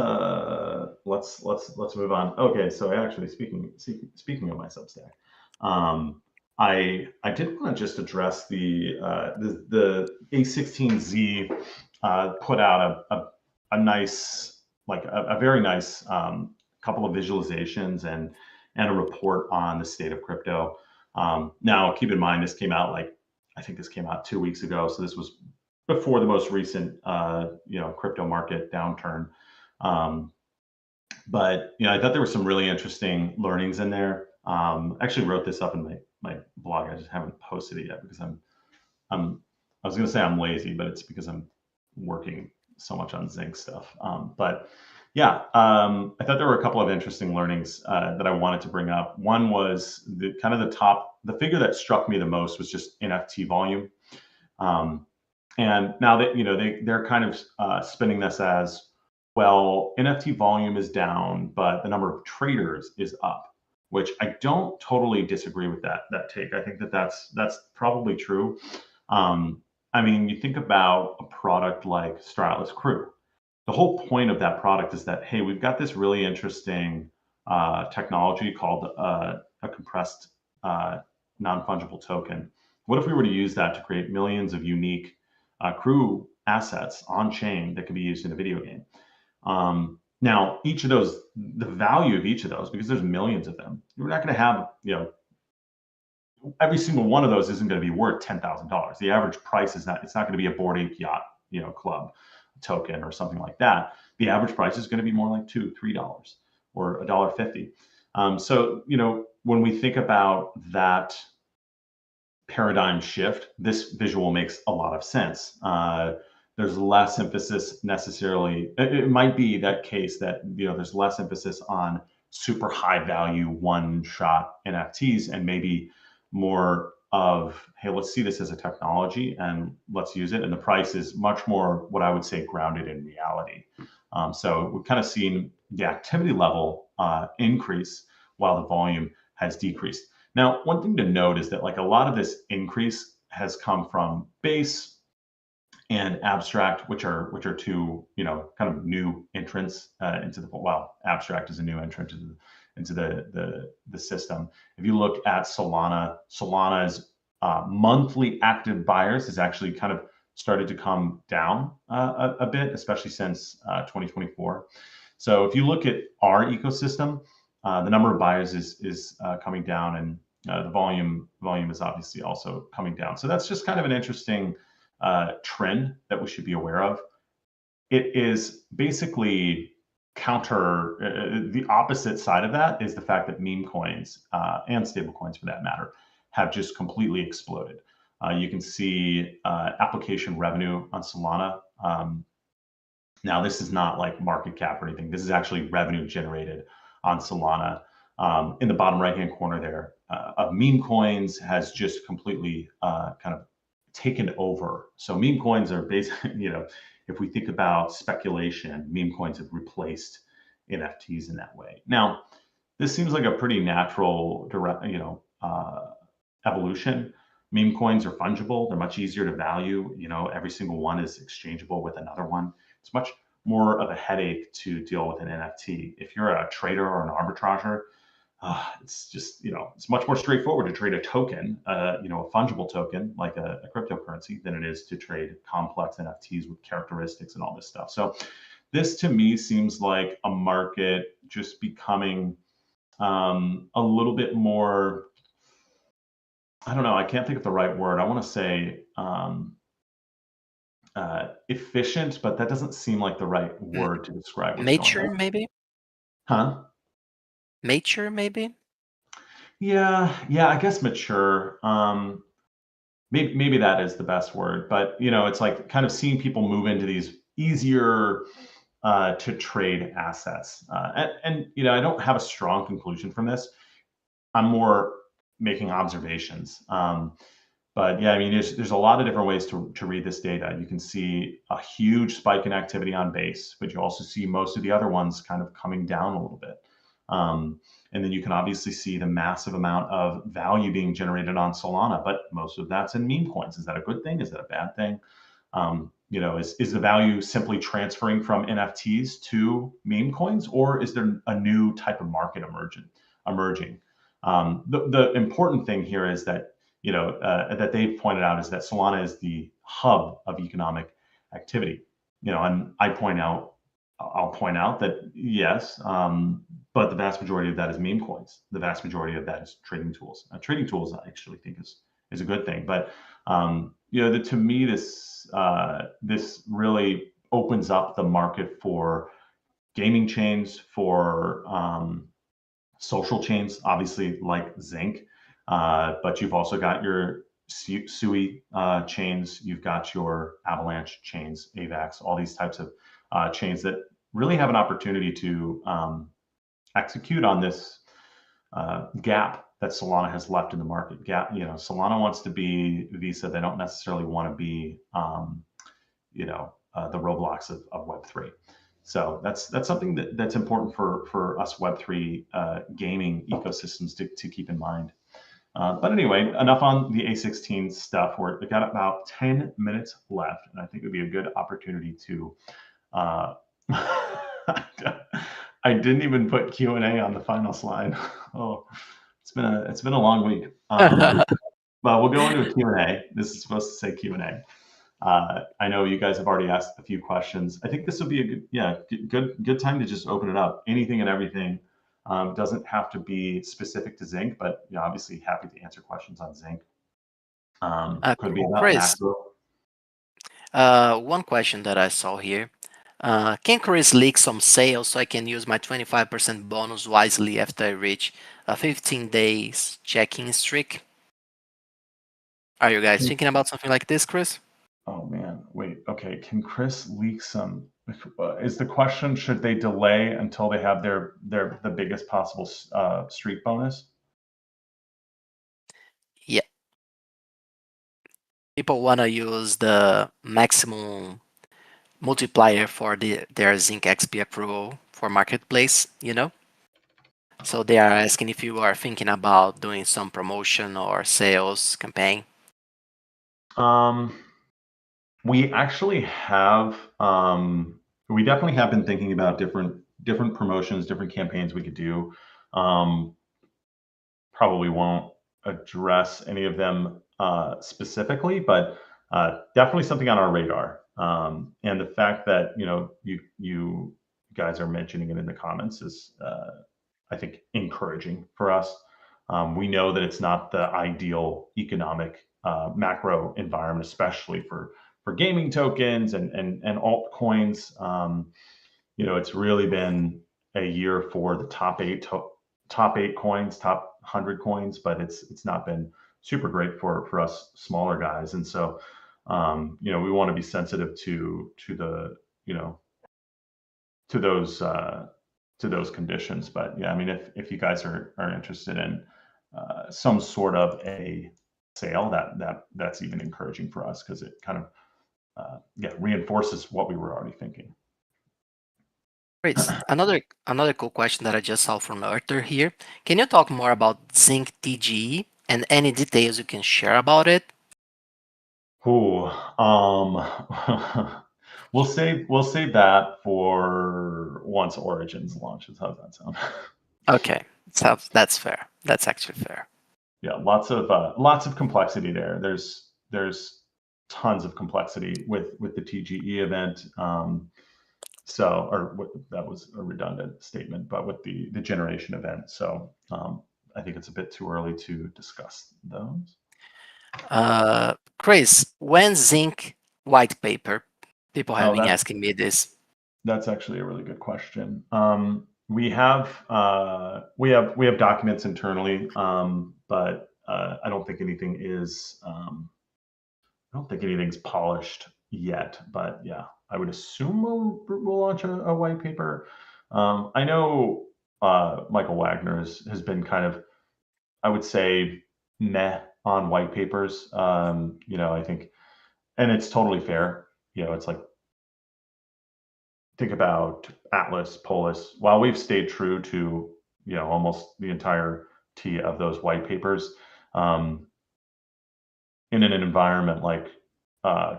[SPEAKER 1] move on. Okay. So actually, speaking of my Substack, I did want to just address the A16Z put out a nice, like a very nice couple of visualizations and a report on the state of crypto. Now, keep in mind, this came out I think this came out 2 weeks ago, so this was before the most recent crypto market downturn. But I thought there were some really interesting learnings in there. I actually wrote this up in my blog. I just haven't posted it yet because I was going to say I'm lazy, but it's because I'm working so much on Z.ink stuff. But yeah, I thought there were a couple of interesting learnings that I wanted to bring up. One was the figure that struck me the most was just NFT volume. And now that they're kind of spinning this as, well, NFT volume is down, but the number of traders is up, which I don't totally disagree with that take. I think that's probably true. I mean, you think about a product like StarAtlas Crew. The whole point of that product is that, hey, we've got this really interesting technology called a compressed non-fungible token. What if we were to use that to create millions of unique crew assets on chain that could be used in a video game? Now, each of those, the value of each of those, because there's millions of them, you're not going to have, every single one of those isn't going to be worth $10,000. The average price is not, it's not going to be a Bored Ape Yacht, club token or something like that. The average price is going to be more like $2, $3 or $1.50. So, when we think about that paradigm shift, this visual makes a lot of sense. There's less emphasis necessarily. It might be that case that there's less emphasis on super high value one shot NFTs and maybe more of, hey, let's see this as a technology and let's use it. And the price is much more what I would say grounded in reality. So we've kind of seen the activity level increase while the volume has decreased. Now, one thing to note is that a lot of this increase has come from base and abstract, which are two kind of new entrants into the, well, abstract is a new entrant into the system. If you look at Solana's monthly active buyers has actually kind of started to come down a bit, especially since 2024. So if you look at our ecosystem, the number of buyers is coming down, and the volume is obviously also coming down. So that's just kind of an interesting trend that we should be aware of. It is basically the opposite side of that is the fact that meme coins and stable coins, for that matter, have just completely exploded. You can see application revenue on Solana. Now, this is not like market cap or anything. This is actually revenue generated on Solana. In the bottom right-hand corner there, of meme coins has just completely kind of taken over. So meme coins are basically, if we think about speculation, meme coins have replaced NFTs in that way. Now, this seems like a pretty natural evolution. Meme coins are fungible. They're much easier to value. Every single one is exchangeable with another one. It's much more of a headache to deal with an NFT. If you're a trader or an arbitrager, it's just, it's much more straightforward to trade a token, a fungible token like a cryptocurrency than it is to trade complex NFTs with characteristics and all this stuff. So this to me seems like a market just becoming a little bit more, I don't know, I can't think of the right word. I want to say efficient, but that doesn't seem like the right word to describe what's going
[SPEAKER 2] Mature,
[SPEAKER 1] on.
[SPEAKER 2] maybe?
[SPEAKER 1] Huh?
[SPEAKER 2] Mature, maybe?
[SPEAKER 1] Yeah, I guess mature. Maybe that is the best word, but it's like kind of seeing people move into these easier to trade assets. And I don't have a strong conclusion from this. I'm more making observations. But yeah, I mean, there's a lot of different ways to read this data. You can see a huge spike in activity on base, but you also see most of the other ones kind of coming down a little bit. And then you can obviously see the massive amount of value being generated on Solana, but most of that's in meme coins. Is that a good thing? Is that a bad thing? Is the value simply transferring from NFTs to meme coins, or is there a new type of market emerging? The important thing here is that that they've pointed out is that Solana is the hub of economic activity. And I'll point out that yes, but the vast majority of that is meme coins. The vast majority of that is trading tools. Trading tools, I actually think is a good thing. But to me, this really opens up the market for gaming chains, for social chains, obviously like Z.ink, but you've also got your SUI chains, you've got your Avalanche chains, AVAX, all these types of chains that really have an opportunity to execute on this gap that Solana has left in the market. Solana wants to be Visa. They don't necessarily want to be, the Roblox of Web3. So that's something that's important for us Web3 gaming ecosystems to keep in mind. But anyway, enough on the A16 stuff. We've got about 10 minutes left, and I think it would be a good opportunity to. I didn't even put Q&A on the final slide. Oh, it's been a long week. But we'll go into a Q&A. This is supposed to say Q&A. I know you guys have already asked a few questions. I think this would be a good time to just open it up. Anything and everything. Doesn't have to be specific to Z.ink, but obviously happy to answer questions on Z.ink. Could be about
[SPEAKER 2] Chris,
[SPEAKER 1] macro.
[SPEAKER 2] one question that I saw here. Can Chris leak some sales so I can use my 25% bonus wisely after I reach a 15 days check-in streak? Are you guys thinking about something like this, Chris?
[SPEAKER 1] Oh man, wait. Okay, can Chris leak some? Is the question, should they delay until they have the biggest possible streak bonus?
[SPEAKER 2] Yeah. People want to use the maximum multiplier for their Z.ink XP accrual for marketplace, So they are asking if you are thinking about doing some promotion or sales campaign.
[SPEAKER 1] We actually have. We definitely have been thinking about different promotions, different campaigns we could do. Probably won't address any of them specifically, but definitely something on our radar. And the fact that you guys are mentioning it in the comments is, I think, encouraging for us. We know that it's not the ideal economic macro environment, especially for gaming tokens and altcoins. It's really been a year for the top eight coins, top 100 coins, but it's not been super great for us smaller guys. And so we want to be sensitive to the to those conditions. But yeah, I mean, if you guys are interested in some sort of a sale, that's even encouraging for us, because it kind of reinforces what we were already thinking.
[SPEAKER 2] Great. Another cool question that I just saw from Arthur here. Can you talk more about Z.ink TGE and any details you can share about it?
[SPEAKER 1] Ooh, we'll save that for once Origins launches. How's that sound?
[SPEAKER 2] Okay. So that's fair. That's actually fair.
[SPEAKER 1] Yeah, lots of complexity there. There's tons of complexity with the TGE event. That was a redundant statement, but with the generation event. So I think it's a bit too early to discuss those.
[SPEAKER 2] Chris, when Z.ink white paper? People have been
[SPEAKER 1] that's
[SPEAKER 2] asking me this.
[SPEAKER 1] that's actually a really good question. We have documents internally, but I don't think anything is. I don't think anything's polished yet, but yeah, I would assume we'll launch a white paper. I know Michael Wagner has been kind of, I would say, meh on white papers. I think, and it's totally fair. It's like, think about Atlas, Polis. While we've stayed true to, almost the entirety of those white papers, um, in an environment like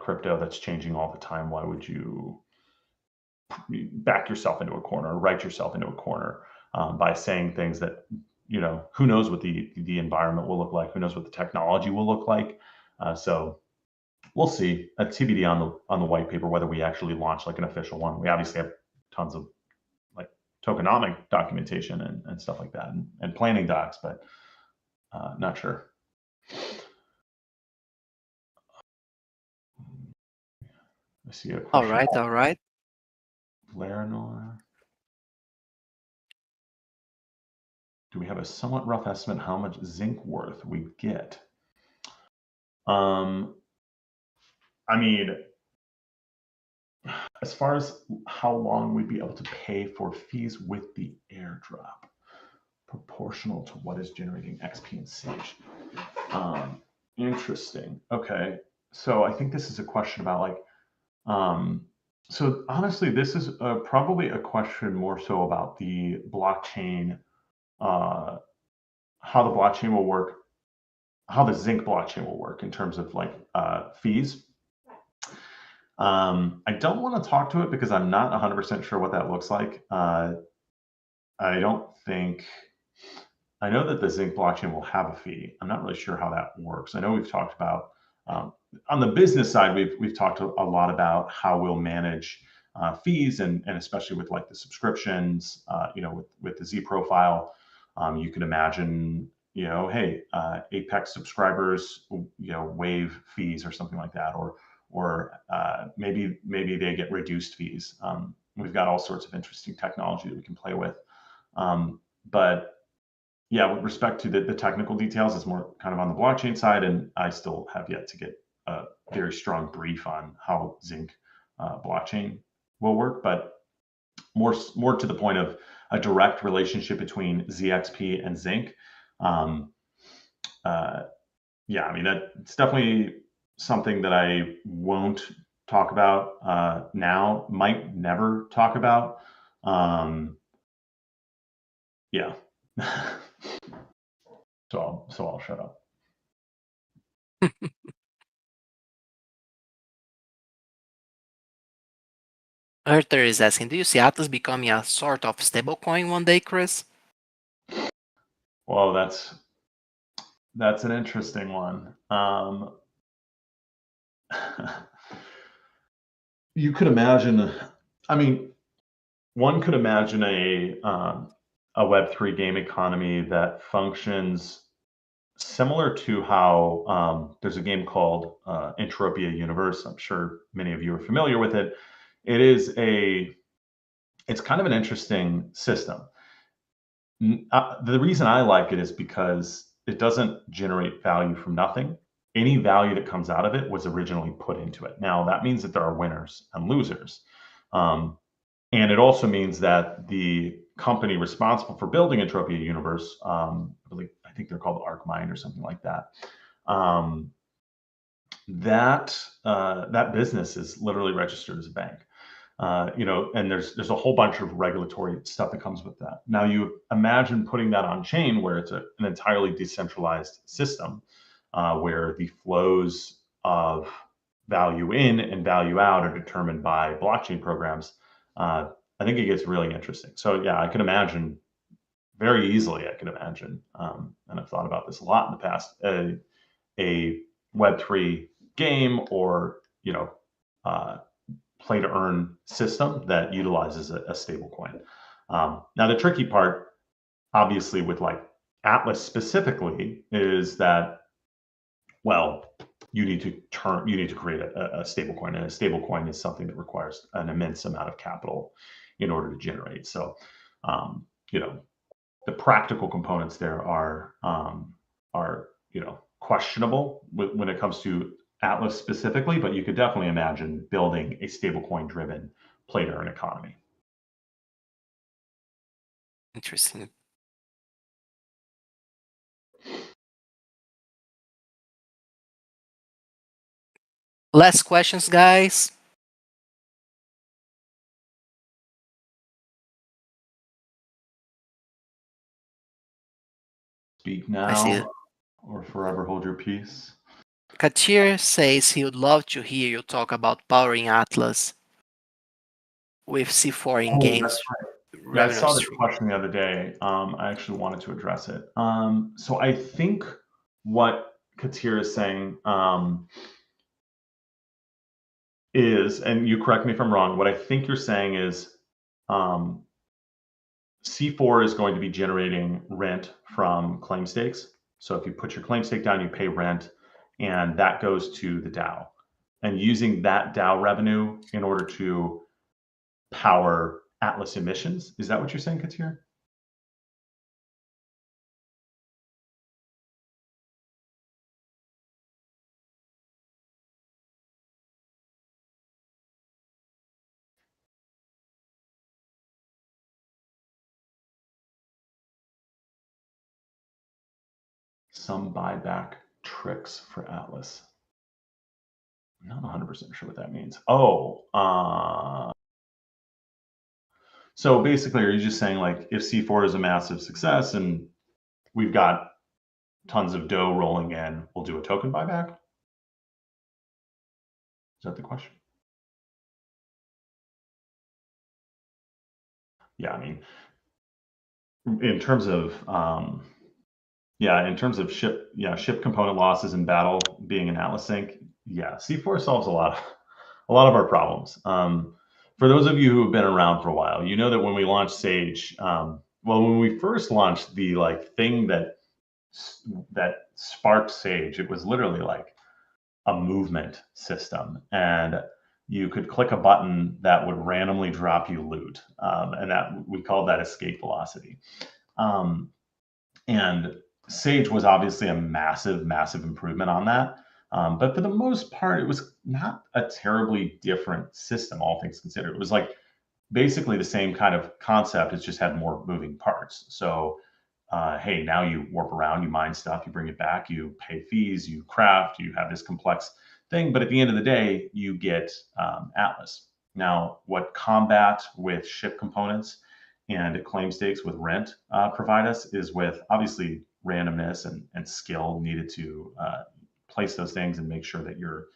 [SPEAKER 1] crypto that's changing all the time, why would you back yourself into a corner, write yourself into a corner by saying things that, who knows what the environment will look like, who knows what the technology will look like. So we'll see. A TBD on the white paper whether we actually launch like an official one. We obviously have tons of like tokenomic documentation and stuff like that, and planning docs, but not sure. I see a question.
[SPEAKER 2] All right.
[SPEAKER 1] Laranor. Do we have a somewhat rough estimate how much Z.ink worth we get? I mean, as far as how long we'd be able to pay for fees with the airdrop, proportional to what is generating XP and Sage. Interesting. Okay. So I think this is a question about like, so honestly, this is probably a question more so about the blockchain, how the blockchain will work, how the Z.ink blockchain will work in terms of like fees. I don't want to talk to it because I'm not 100% sure what that looks like. I don't think, I know that the Z.ink blockchain will have a fee. I'm not really sure how that works. I know we've talked about, on the business side, we've talked a lot about how we'll manage fees and especially with like the subscriptions, with the Z profile. You can imagine, hey, Apex subscribers, waive fees or something like that, or maybe they get reduced fees. We've got all sorts of interesting technology that we can play with. But yeah, with respect to the technical details, it's more kind of on the blockchain side, and I still have yet to get a very strong brief on how Z.ink blockchain will work. But more to the point of a direct relationship between ZXP and Z.ink. Yeah, I mean it's definitely something that I won't talk about now. Might never talk about. Yeah. So I'll shut up.
[SPEAKER 2] Arthur is asking, do you see Atlas becoming a sort of stablecoin one day, Chris?
[SPEAKER 1] Well, that's an interesting one. You could imagine. I mean, one could imagine a Web3 game economy that functions similar to how there's a game called Entropia Universe. I'm sure many of you are familiar with it. It's kind of an interesting system. The reason I like it is because it doesn't generate value from nothing. Any value that comes out of it was originally put into it. Now, that means that there are winners and losers. And it also means that the company responsible for building Entropia Universe, I think they're called ArcMind or something like that, that business is literally registered as a bank. And there's a whole bunch of regulatory stuff that comes with that. Now you imagine putting that on chain where it's an entirely decentralized system, where the flows of value in and value out are determined by blockchain programs. I think it gets really interesting. So yeah, I can imagine very easily, I can imagine, and I've thought about this a lot in the past, a Web3 game or, play to earn system that utilizes a stable coin. Now, the tricky part, obviously, with like Atlas specifically, is that, well, you need to create a stable coin, and a stable coin is something that requires an immense amount of capital in order to generate. So, um, you know, the practical components there are questionable when it comes to Atlas specifically, but you could definitely imagine building a stablecoin driven play to earn economy.
[SPEAKER 2] Interesting. Last questions, guys.
[SPEAKER 1] Speak
[SPEAKER 2] I see it.
[SPEAKER 1] now or forever hold your peace.
[SPEAKER 2] Katir says he would love to hear you talk about powering Atlas with C4 in
[SPEAKER 1] Oh, that's
[SPEAKER 2] games
[SPEAKER 1] right. Yeah, I
[SPEAKER 2] revenue
[SPEAKER 1] saw this
[SPEAKER 2] stream.
[SPEAKER 1] question the other day. I actually wanted to address it. So I think what Katir is saying is, and you correct me if I'm wrong, what I think you're saying is um, C4 is going to be generating rent from claim stakes. So if you put your claim stake down, you pay rent, and that goes to the DAO. And using that DAO revenue in order to power Atlas emissions. Is that what you're saying, Katir? Some buyback tricks for Atlas. I'm not 100% sure what that means. Oh, so basically, are you just saying like if C4 is a massive success and we've got tons of dough rolling in, we'll do a token buyback? Is that the question? Yeah, I mean, in terms of ship component losses in battle being an Atlas sync, yeah, C4 solves a lot of our problems. For those of you who have been around for a while, you know that when we launched Sage, when we first launched the like thing that sparked Sage, it was literally like a movement system, and you could click a button that would randomly drop you loot, and that we called that escape velocity. Um, and Sage was obviously a massive, massive improvement on that. But for the most part, it was not a terribly different system, all things considered. It was like basically the same kind of concept. It's just had more moving parts. So, hey, now you warp around, you mine stuff, you bring it back, you pay fees, you craft, you have this complex thing. But at the end of the day, you get Atlas. Now, what Combat with ship components and claim stakes with rent provide us is with obviously randomness and skill needed to place those things and make sure that you're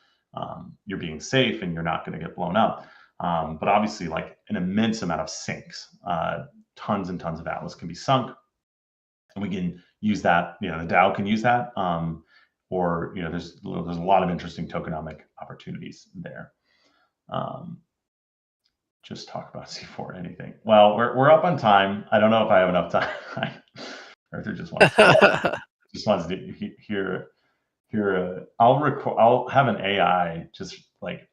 [SPEAKER 1] being safe and you're not going to get blown up. But obviously, like an immense amount of sinks, tons and tons of Atlas can be sunk, and we can use that. The DAO can use that, or there's a lot of interesting tokenomic opportunities there. Just talk about C4 anything. Well, we're up on time. I don't know if I have enough time. Arthur just wants to hear. I'll have an AI just like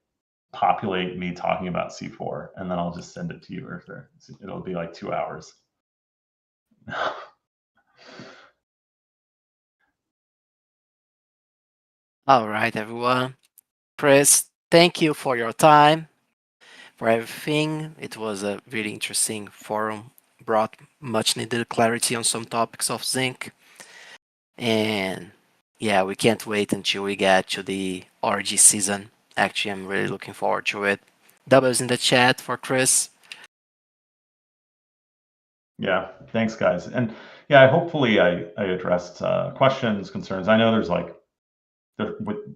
[SPEAKER 1] populate me talking about C4, and then I'll just send it to you, Arthur. It'll be like 2 hours.
[SPEAKER 2] All right, everyone. Chris, thank you for your time, for everything. It was a really interesting forum, brought much needed clarity on some topics of Z.ink. And yeah, we can't wait until we get to the RG season. Actually, I'm really looking forward to it. Doubles in the chat for Chris.
[SPEAKER 1] Yeah, thanks, guys. And yeah, hopefully I addressed questions, concerns. I know there's like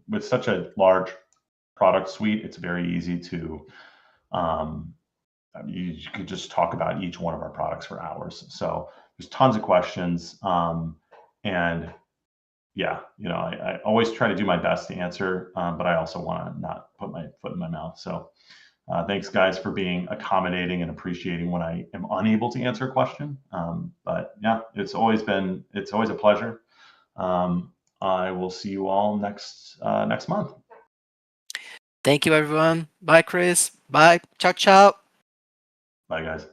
[SPEAKER 1] with such a large product suite, it's very easy to you could just talk about each one of our products for hours. So there's tons of questions. And yeah, I always try to do my best to answer, but I also want to not put my foot in my mouth. So thanks, guys, for being accommodating and appreciating when I am unable to answer a question. But yeah, it's always a pleasure. I will see you all next month.
[SPEAKER 2] Thank you, everyone. Bye, Chris. Bye. Ciao, ciao.
[SPEAKER 1] Bye, guys.